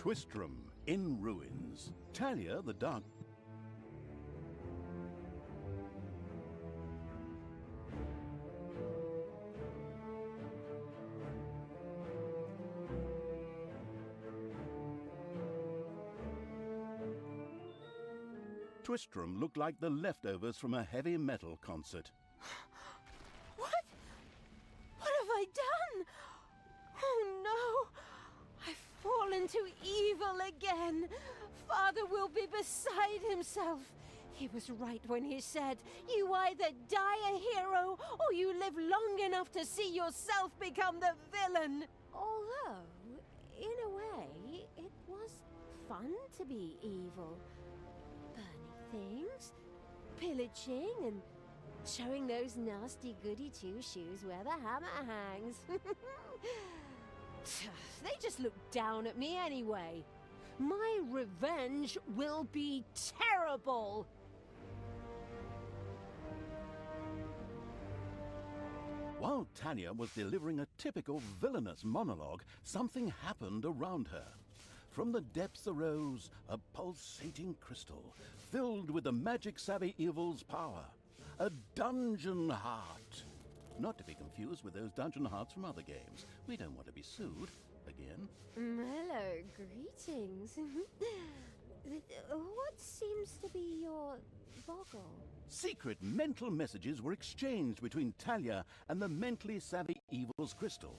Twistram in ruins. Talia the dark... Twistram looked like the leftovers from a heavy metal concert. What? What have I done? Oh no! I've fallen to evil again. Father will be beside himself. He was right when he said, you either die a hero or you live long enough to see yourself become the villain. Although, in a way, it was fun to be evil. Burning things, pillaging, and showing those nasty goody two-shoes where the hammer hangs. They just look down at me anyway. My revenge will be terrible. While Talia was delivering a typical villainous monologue, something happened around her. From the depths arose a pulsating crystal, filled with the magic-savvy evil's power. A dungeon heart. Not to be confused with those dungeon hearts from other games. We don't want to be sued again. Hello, greetings. What seems to be your boggle? Secret mental messages were exchanged between Talia and the mentally savvy evil's crystal.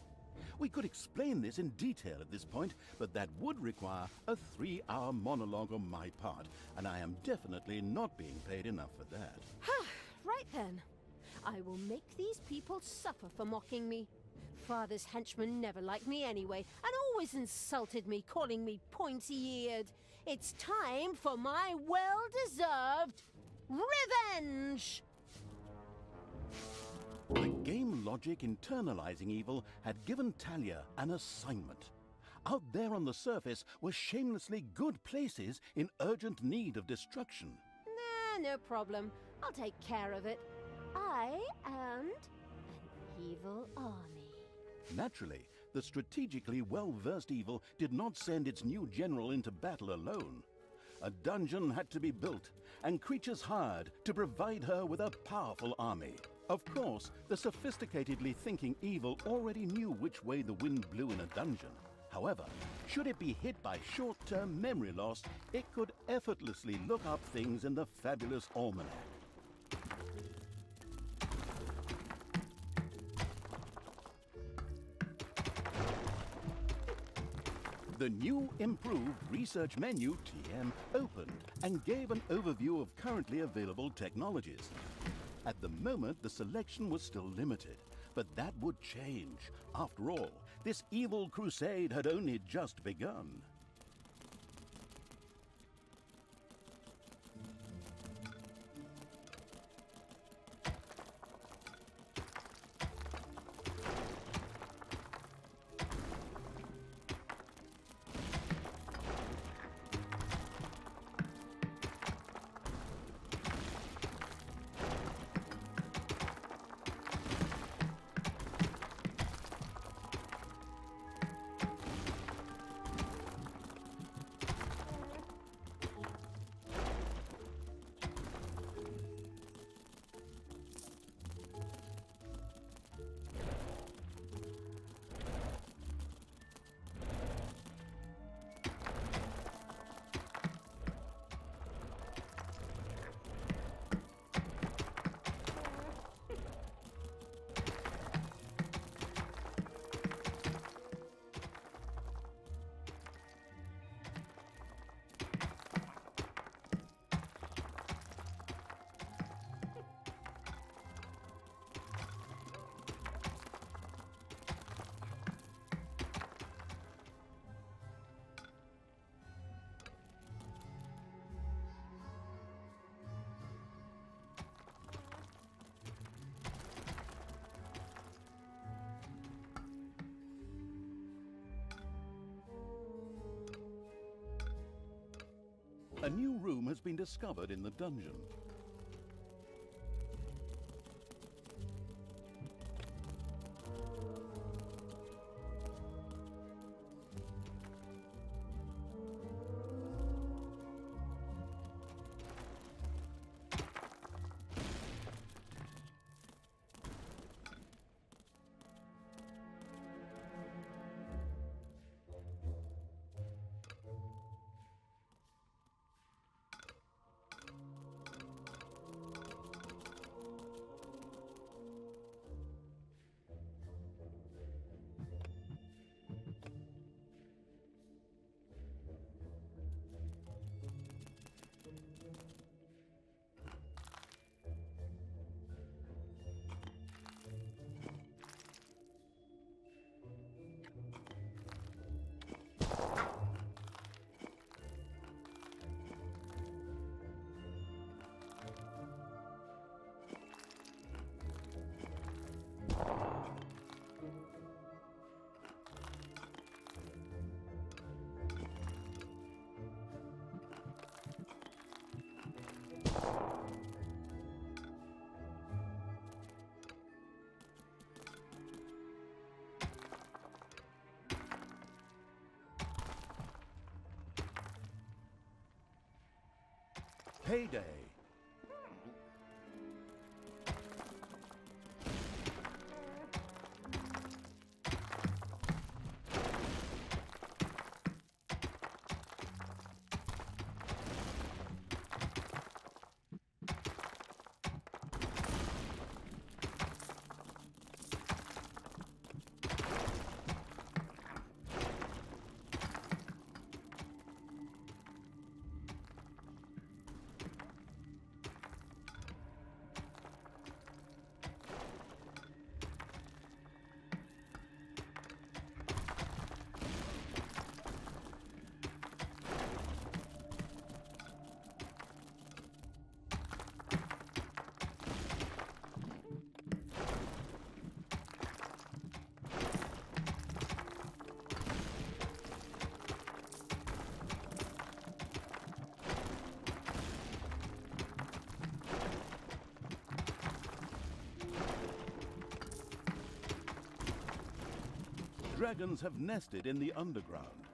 We could explain this in detail at this point, but that would require a 3-hour monologue on my part, and I am definitely not being paid enough for that. Right then. I will make these people suffer for mocking me. Father's henchmen never liked me anyway, and always insulted me, calling me pointy-eared. It's time for my well-deserved revenge! The game logic internalizing evil had given Talia an assignment. Out there on the surface were shamelessly good places in urgent need of destruction. Nah, no problem. I'll take care of it. I and an evil army. Naturally, the strategically well-versed evil did not send its new general into battle alone. A dungeon had to be built, and creatures hired to provide her with a powerful army. Of course, the sophisticatedly thinking evil already knew which way the wind blew in a dungeon. However, should it be hit by short-term memory loss, it could effortlessly look up things in the fabulous almanac. The new improved research menu, TM, opened and gave an overview of currently available technologies. At the moment, the selection was still limited, but that would change. After all, this evil crusade had only just begun. A new room has been discovered in the dungeon. Payday. Dragons have nested in the underground.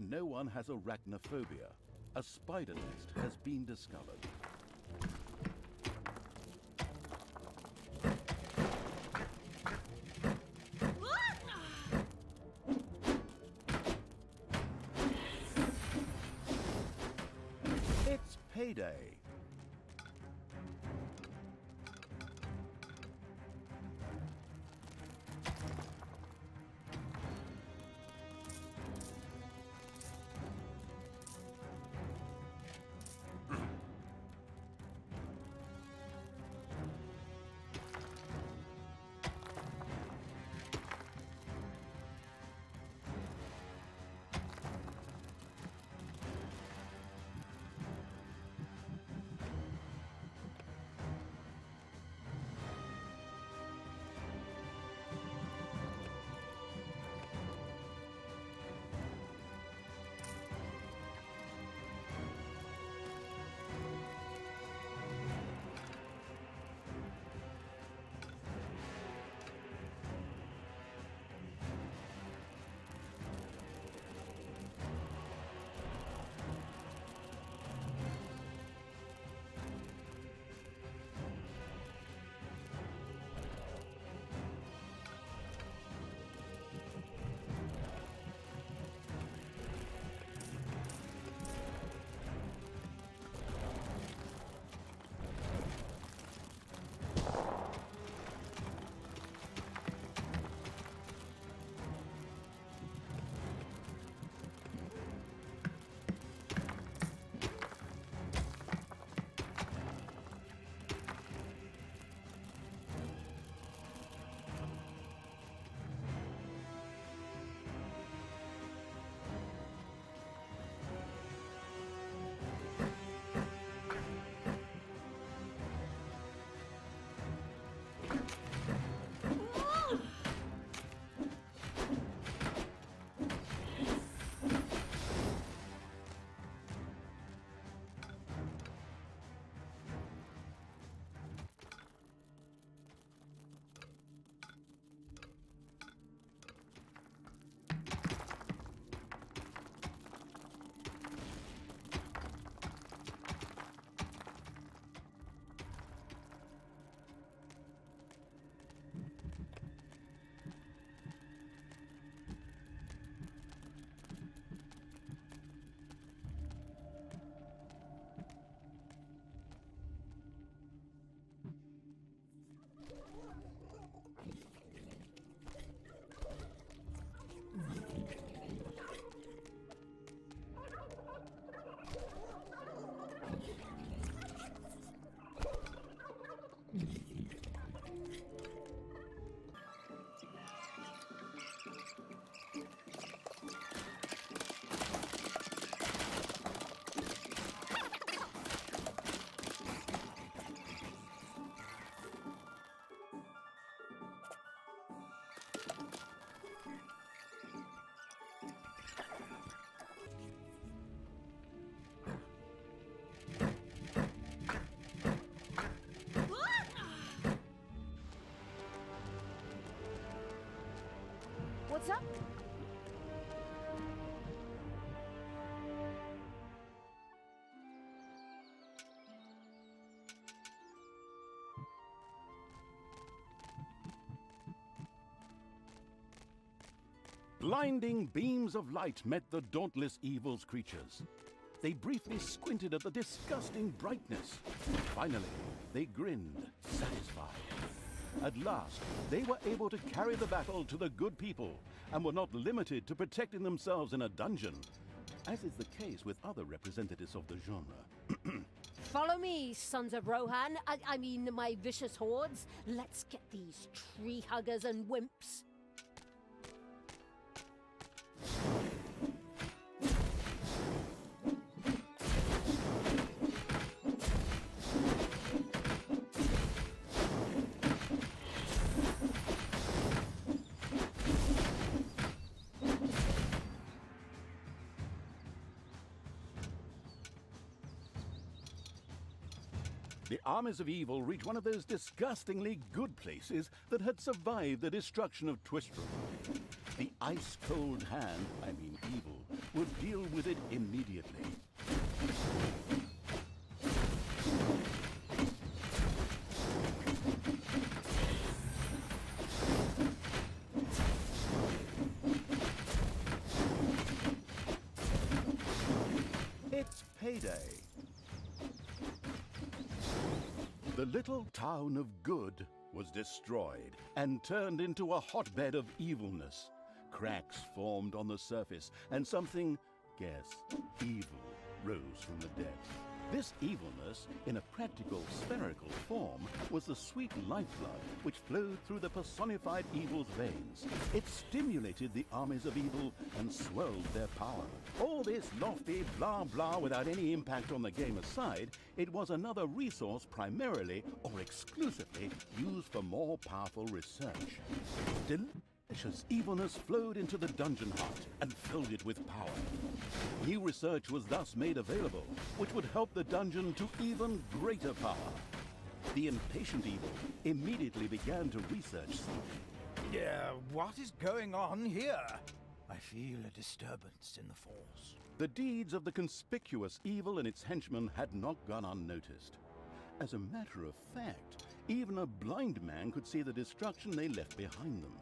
why no one has arachnophobia. A spider nest has been discovered. It's payday. What's up? Blinding beams of light met the dauntless evil's creatures. They briefly squinted at the disgusting brightness. Finally, they grinned, satisfied. At last, they were able to carry the battle to the good people and were not limited to protecting themselves in a dungeon, as is the case with other representatives of the genre. Follow me, sons of Rohan. I mean, my vicious hordes. Let's get these tree huggers and wimps. The armies of evil reached one of those disgustingly good places that had survived the destruction of Twistrom. The ice-cold hand, I mean evil, would deal with it immediately. It's payday. The little town of Good was destroyed and turned into a hotbed of evilness. Cracks formed on the surface, and something, guess, evil, rose from the depths. This evilness, in a practical spherical form, was the sweet lifeblood which flowed through the personified evil's veins. It stimulated the armies of evil and swelled their power. All this lofty blah blah without any impact on the game aside, it was another resource primarily or exclusively used for more powerful research. Delicious evilness flowed into the dungeon heart and filled it with power. New research was thus made available, which would help the dungeon to even greater power. The impatient evil immediately began to research something. What is going on here? I feel a disturbance in the force. The deeds of the conspicuous evil and its henchmen had not gone unnoticed. As a matter of fact, even a blind man could see the destruction they left behind them.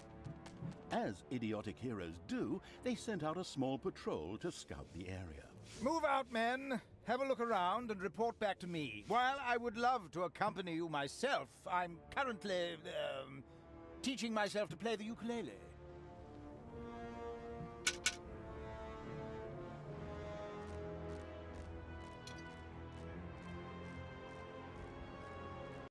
As idiotic heroes do, they sent out a small patrol to scout the area. Move out, men. Have a look around and report back to me. While I would love to accompany you myself, I'm currently, teaching myself to play the ukulele.